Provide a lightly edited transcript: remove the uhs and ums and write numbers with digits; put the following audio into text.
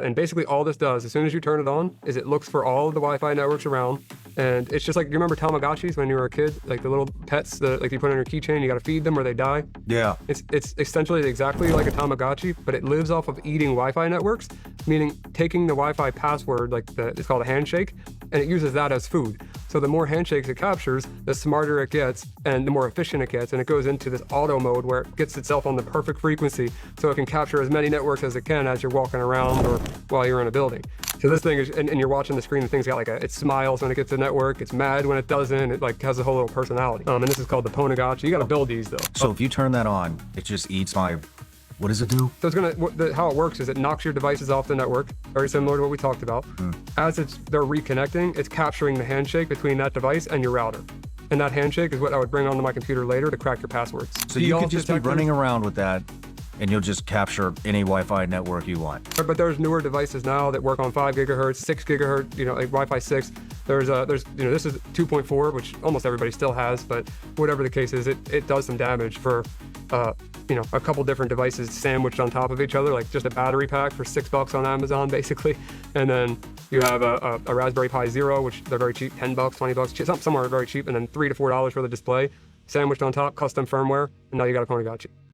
And basically all this does, as soon as you turn it on, is it looks for all of the Wi-Fi networks around. And it's just like, you remember Tamagotchis when you were a kid? Like the little pets that like you put on your keychain, you gotta feed them or they die? Yeah. It's essentially exactly like a Tamagotchi, but it lives off of eating Wi-Fi networks, meaning taking the Wi-Fi password, it's called a handshake, and it uses that as food. So the more handshakes it captures, the smarter it gets and the more efficient it gets. And it goes into this auto mode where it gets itself on the perfect frequency so it can capture as many networks as it can as you're walking around or while you're in a building. So this thing is, and you're watching the screen, the thing's got like it smiles when it gets a network, it's mad when it doesn't, it like has a whole little personality. And this is called the Ponagotchi. You gotta build these though. So if you turn that on, it just eats my, what does it do? So it's gonna, how it works is it knocks your devices off the network, very similar to what we talked about. As they're reconnecting, it's capturing the handshake between that device and your router. And that handshake is what I would bring onto my computer later to crack your passwords. So you could just be running around with that and you'll just capture any Wi-Fi network you want. But there's newer devices now that work on 5 gigahertz, 6 gigahertz, like Wi-Fi 6. There's this is 2.4, which almost everybody still has, but whatever the case is, it does some damage for, a couple different devices sandwiched on top of each other, like just a battery pack for $6 on Amazon, basically. And then you have a Raspberry Pi Zero, which they're very cheap, $10, $20, somewhere very cheap, and then $3 to $4 for the display, sandwiched on top, custom firmware, and now you got a Ponagotchi.